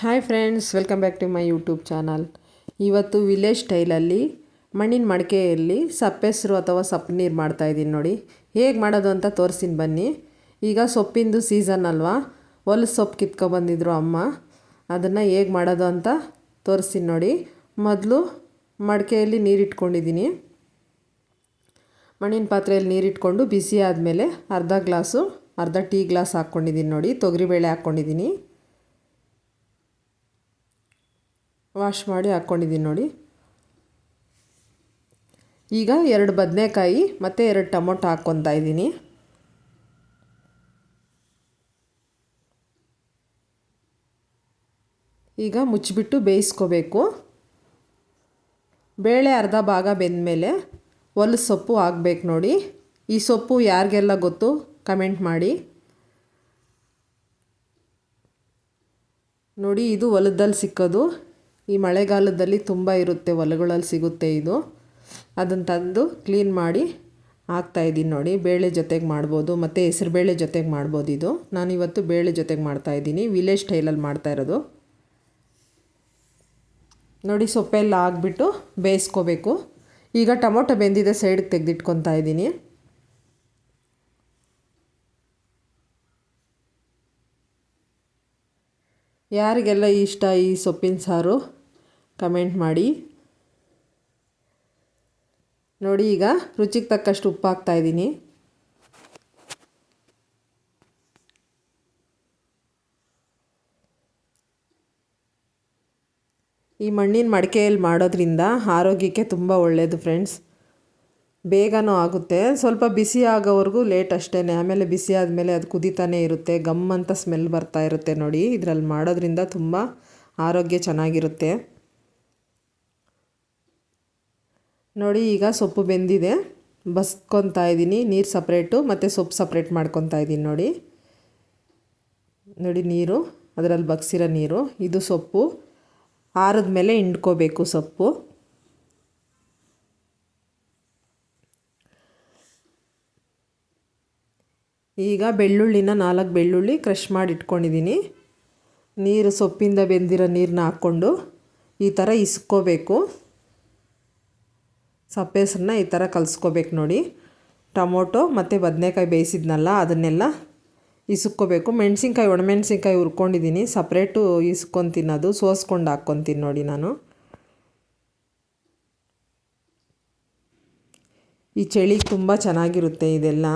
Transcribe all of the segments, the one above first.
Hi friends, welcome back to my YouTube channel. ಇವತ್ತು village ಸ್ಟೈಲಲ್ಲಿ ಮಣ್ಣಿನ ಮಡಿಕೆಯಲ್ಲಿ ಸಪ್ಪೆಸರು ಅಥವಾ ಸೊಪ್ಪು ನೀರು ಮಾಡ್ತಾಯಿದ್ದೀನಿ ನೋಡಿ. ಹೇಗೆ ಮಾಡೋದು ಅಂತ ತೋರಿಸ್ತೀನಿ ಬನ್ನಿ. ಈಗ ಸೊಪ್ಪಿಂದು ಸೀಸನ್ ಅಲ್ವಾ, ಹೊಲಸು ಸೊಪ್ಪು ಕಿತ್ಕೊಬಂದಿದ್ರು ಅಮ್ಮ. ಅದನ್ನು ಹೇಗೆ ಮಾಡೋದು ಅಂತ ತೋರಿಸ್ತೀನಿ ನೋಡಿ. ಮೊದಲು ಮಡಿಕೆಯಲ್ಲಿ ನೀರು ಇಟ್ಕೊಂಡಿದ್ದೀನಿ. ಮಣ್ಣಿನ ಪಾತ್ರೆಯಲ್ಲಿ ನೀರಿಟ್ಕೊಂಡು ಬಿಸಿ ಆದಮೇಲೆ ಅರ್ಧ ಟೀ ಗ್ಲಾಸ್ ಹಾಕ್ಕೊಂಡಿದ್ದೀನಿ ನೋಡಿ. ತೊಗರಿಬೇಳೆ ಹಾಕ್ಕೊಂಡಿದ್ದೀನಿ, ವಾಶ್ ಮಾಡಿ ಹಾಕ್ಕೊಂಡಿದ್ದೀನಿ ನೋಡಿ. ಈಗ 2 ಬದನೆಕಾಯಿ ಮತ್ತು 2 ಟೊಮೊಟೊ ಹಾಕ್ಕೊತಾ ಇದ್ದೀನಿ. ಈಗ ಮುಚ್ಚಿಬಿಟ್ಟು ಬೇಯಿಸ್ಕೋಬೇಕು. ಬೇಳೆ ಅರ್ಧ ಭಾಗ ಬೆಂದಮೇಲೆ ಹೊಲಸು ಸೊಪ್ಪು ಹಾಕ್ಬೇಕು ನೋಡಿ. ಈ ಸೊಪ್ಪು ಯಾರಿಗೆಲ್ಲ ಗೊತ್ತು ಕಮೆಂಟ್ ಮಾಡಿ ನೋಡಿ. ಇದು ಹೊಲದಲ್ಲಿ ಸಿಕ್ಕೋದು. ಈ ಮಳೆಗಾಲದಲ್ಲಿ ತುಂಬ ಇರುತ್ತೆ, ಹೊಲಗಳಲ್ಲಿ ಸಿಗುತ್ತೆ ಇದು. ಅದನ್ನು ತಂದು ಕ್ಲೀನ್ ಮಾಡಿ ಹಾಕ್ತಾಯಿದ್ದೀನಿ ನೋಡಿ. ಬೇಳೆ ಜೊತೆಗೆ ಮಾಡ್ಬೋದು ಮತ್ತು ಹೆಸರು ಬೇಳೆ ಜೊತೆಗೆ ಮಾಡ್ಬೋದು. ಇದು ನಾನಿವತ್ತು ಬೇಳೆ ಜೊತೆಗೆ ಮಾಡ್ತಾಯಿದ್ದೀನಿ, ವಿಲೇಜ್ ಸ್ಟೈಲಲ್ಲಿ ಮಾಡ್ತಾಯಿರೋದು ನೋಡಿ. ಸೊಪ್ಪೆಲ್ಲ ಹಾಕ್ಬಿಟ್ಟು ಬೇಯಿಸ್ಕೋಬೇಕು. ಈಗ ಟೊಮೊಟೊ ಬೆಂದಿದೆ, ಸೈಡಿಗೆ ತೆಗೆದಿಟ್ಕೊತಾ ಇದ್ದೀನಿ. ಯಾರಿಗೆಲ್ಲ ಇಷ್ಟ ಈ ಸೊಪ್ಪಿನ ಸಾರು ಕಮೆಂಟ್ ಮಾಡಿ ನೋಡಿ. ಈಗ ರುಚಿಗೆ ತಕ್ಕಷ್ಟು ಉಪ್ಪು ಹಾಕ್ತಾಯಿದ್ದೀನಿ. ಈ ಮಣ್ಣಿನ ಮಡಿಕೆಯಲ್ಲಿ ಮಾಡೋದ್ರಿಂದ ಆರೋಗ್ಯಕ್ಕೆ ತುಂಬ ಒಳ್ಳೆಯದು ಫ್ರೆಂಡ್ಸ್. ಬೇಗನೂ ಆಗುತ್ತೆ. ಸ್ವಲ್ಪ ಬಿಸಿ ಆಗೋವರೆಗೂ ಲೇಟ್ ಅಷ್ಟೇ. ಆಮೇಲೆ ಬಿಸಿ ಆದಮೇಲೆ ಅದು ಕುದೀತಾನೇ ಇರುತ್ತೆ, ಗಮ್ ಅಂತ ಸ್ಮೆಲ್ ಬರ್ತಾ ಇರುತ್ತೆ ನೋಡಿ. ಇದರಲ್ಲಿ ಮಾಡೋದ್ರಿಂದ ತುಂಬ ಆರೋಗ್ಯ ಚೆನ್ನಾಗಿರುತ್ತೆ ನೋಡಿ. ಈಗ ಸೊಪ್ಪು ಬೆಂದಿದೆ, ಬಸ್ಕೊತಾ ಇದ್ದೀನಿ. ನೀರು ಸಪ್ರೇಟು ಮತ್ತು ಸೊಪ್ಪು ಸಪ್ರೇಟ್ ಮಾಡ್ಕೊತಾ ಇದ್ದೀನಿ ನೋಡಿ. ನೀರು ಅದರಲ್ಲಿ ಬಗ್ಸಿರೋ ನೀರು. ಇದು ಸೊಪ್ಪು ಆರಿದ ಮೇಲೆ ಹಿಂಡ್ಕೋಬೇಕು ಸೊಪ್ಪು. ಈಗ ಬೆಳ್ಳುಳ್ಳಿನ 4 ಬೆಳ್ಳುಳ್ಳಿ ಕ್ರಷ್ ಮಾಡಿ ಇಟ್ಕೊಂಡಿದ್ದೀನಿ. ನೀರು ಸೊಪ್ಪಿಂದ ಬೆಂದಿರೋ ನೀರನ್ನ ಹಾಕ್ಕೊಂಡು ಈ ಥರ ಇಸ್ಕೋಬೇಕು. ಸಪ್ಪೆಸರನ್ನ ಈ ಥರ ಕಲಿಸ್ಕೋಬೇಕು ನೋಡಿ. ಟೊಮೊಟೊ ಮತ್ತು ಬದನೆಕಾಯಿ ಬೇಯಿಸಿದ್ನಲ್ಲ ಅದನ್ನೆಲ್ಲ ಇಸ್ಕೋಬೇಕು. ಮೆಣಸಿನ್ಕಾಯಿ ಒಣಮೆಣಸಿನ್ಕಾಯಿ ಹುರ್ಕೊಂಡಿದ್ದೀನಿ, ಸಪ್ರೇಟು ಇಸ್ಕೊತೀನಿ. ಅದು ಸೋಸ್ಕೊಂಡು ಹಾಕ್ಕೊತೀನಿ ನೋಡಿ ನಾನು. ಈ ಚಳಿಗೆ ತುಂಬ ಚೆನ್ನಾಗಿರುತ್ತೆ ಇದೆಲ್ಲ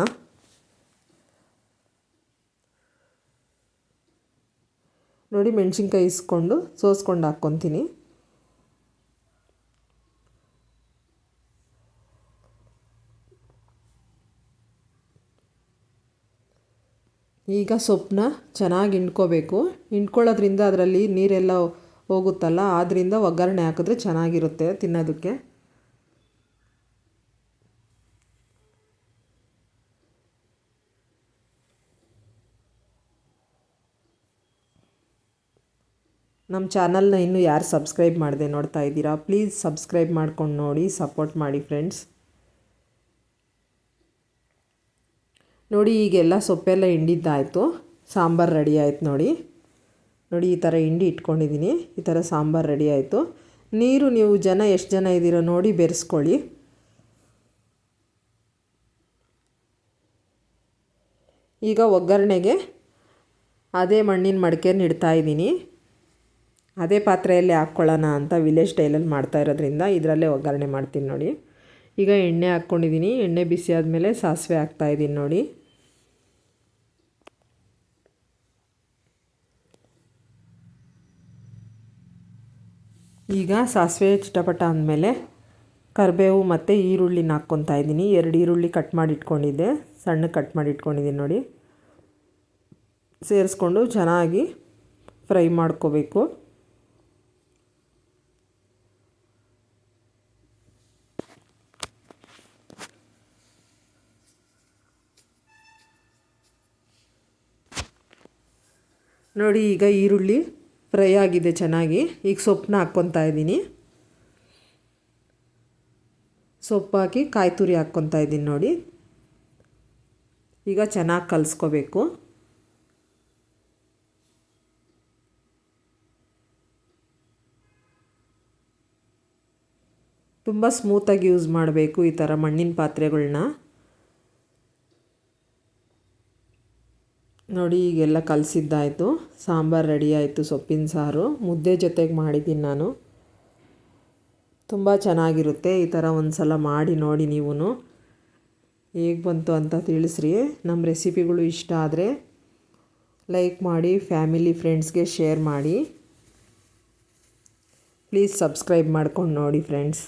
ನೋಡಿ. ಮೆಣಸಿನ್ಕಾಯಿ ಇಸ್ಕೊಂಡು ಸೋಸ್ಕೊಂಡು ಹಾಕ್ಕೊತೀನಿ. ಈಗ ಸೊಪ್ಪನ್ನ ಚೆನ್ನಾಗಿ ಹಿಂಡ್ಕೋಬೇಕು. ಹಿಂಡ್ಕೊಳ್ಳೋದ್ರಿಂದ ಅದರಲ್ಲಿ ನೀರೆಲ್ಲ ಹೋಗುತ್ತಲ್ಲ, ಆದ್ದರಿಂದ ಒಗ್ಗರಣೆ ಹಾಕಿದ್ರೆ ಚೆನ್ನಾಗಿರುತ್ತೆ ತಿನ್ನೋದಕ್ಕೆ. ನಮ್ಮ ಚಾನಲ್ನ ಇನ್ನೂ ಯಾರು ಸಬ್ಸ್ಕ್ರೈಬ್ ಮಾಡದೆ ನೋಡ್ತಾ ಇದ್ದೀರಾ, ಪ್ಲೀಸ್ ಸಬ್ಸ್ಕ್ರೈಬ್ ಮಾಡ್ಕೊಂಡು ನೋಡಿ, ಸಪೋರ್ಟ್ ಮಾಡಿ ಫ್ರೆಂಡ್ಸ್ ನೋಡಿ. ಈಗೆಲ್ಲ ಸೊಪ್ಪೆಲ್ಲ ಹಿಂಡಿದ್ದಾಯಿತು, ಸಾಂಬಾರು ರೆಡಿ ಆಯ್ತು ನೋಡಿ. ಈ ಥರ ಹಿಂಡಿ ಇಟ್ಕೊಂಡಿದ್ದೀನಿ. ಈ ಥರ ಸಾಂಬಾರು ರೆಡಿ ಆಯಿತು. ನೀರು ನೀವು ಎಷ್ಟು ಜನ ಇದ್ದೀರೋ ನೋಡಿ ಬೆರೆಸ್ಕೊಳ್ಳಿ. ಈಗ ಒಗ್ಗರಣೆಗೆ ಅದೇ ಮಣ್ಣಿನ ಮಡಿಕೆಯನ್ನು ಇಡ್ತಾಯಿದ್ದೀನಿ. ಅದೇ ಪಾತ್ರೆಯಲ್ಲಿ ಹಾಕ್ಕೊಳ್ಳೋಣ ಅಂತ ವಿಲೇಜ್ ಸ್ಟೈಲಲ್ಲಿ ಮಾಡ್ತಾ ಇರೋದ್ರಿಂದ ಇದರಲ್ಲೇ ಒಗ್ಗರಣೆ ಮಾಡ್ತೀನಿ ನೋಡಿ. ಈಗ ಎಣ್ಣೆ ಹಾಕ್ಕೊಂಡಿದ್ದೀನಿ. ಎಣ್ಣೆ ಬಿಸಿ ಆದಮೇಲೆ ಸಾಸಿವೆ ಹಾಕ್ತಾಯಿದ್ದೀನಿ ನೋಡಿ. ಈಗ ಸಾಸಿವೆ ಚಿಟಪಟ ಅಂದಮೇಲೆ ಕರಿಬೇವು ಮತ್ತು ಈರುಳ್ಳಿನ ಹಾಕ್ಕೊತಾ ಇದ್ದೀನಿ. 2 ಈರುಳ್ಳಿ ಕಟ್ ಮಾಡಿ ಇಟ್ಕೊಂಡಿದ್ದೆ, ಸಣ್ಣ ಕಟ್ ಮಾಡಿ ಇಟ್ಕೊಂಡಿದ್ದೀನಿ ನೋಡಿ. ಸೇರಿಸ್ಕೊಂಡು ಚೆನ್ನಾಗಿ ಫ್ರೈ ಮಾಡ್ಕೋಬೇಕು. ನೋಡಿ ಈಗ ಈರುಳ್ಳಿ ಫ್ರೈ ಆಗಿದೆ ಚೆನ್ನಾಗಿ. ಈಗ ಸೊಪ್ಪನ್ನ ಹಾಕ್ಕೊತಾ ಇದ್ದೀನಿ. ಸೊಪ್ಪು ಹಾಕಿ ಕಾಯಿ ತುರಿ ಹಾಕ್ಕೊತಾ ಇದ್ದೀನಿ ನೋಡಿ. ಈಗ ಚೆನ್ನಾಗಿ ಕಲಿಸ್ಕೋಬೇಕು. ತುಂಬ ಸ್ಮೂತಾಗಿ ಯೂಸ್ ಮಾಡಬೇಕು ಈ ಥರ ಮಣ್ಣಿನ ಪಾತ್ರೆಗಳ್ನ. ನೋಡಿ ಈಗೆಲ್ಲ ಕಲಸಿದ್ದಾಯಿತು, ಸಾಂಬಾರು ರೆಡಿ ಆಯಿತು. ಸೊಪ್ಪಿನ ಸಾರು ಮುದ್ದೆ ಜೊತೆಗೆ ಮಾಡಿದ್ದೀನಿ ನಾನು. ತುಂಬ ಚೆನ್ನಾಗಿರುತ್ತೆ. ಈ ಥರ ಒಂದು ಸಲ ಮಾಡಿ ನೋಡಿ ನೀವು. ಹೇಗೆ ಬಂತು ಅಂತ ತಿಳಿಸ್ರಿ. ನಮ್ಮ ರೆಸಿಪಿಗಳು ಇಷ್ಟ ಆದರೆ ಲೈಕ್ ಮಾಡಿ, ಫ್ಯಾಮಿಲಿ ಫ್ರೆಂಡ್ಸ್ಗೆ ಶೇರ್ ಮಾಡಿ. ಪ್ಲೀಸ್ ಸಬ್ಸ್ಕ್ರೈಬ್ ಮಾಡ್ಕೊಂಡು ನೋಡಿ ಫ್ರೆಂಡ್ಸ್.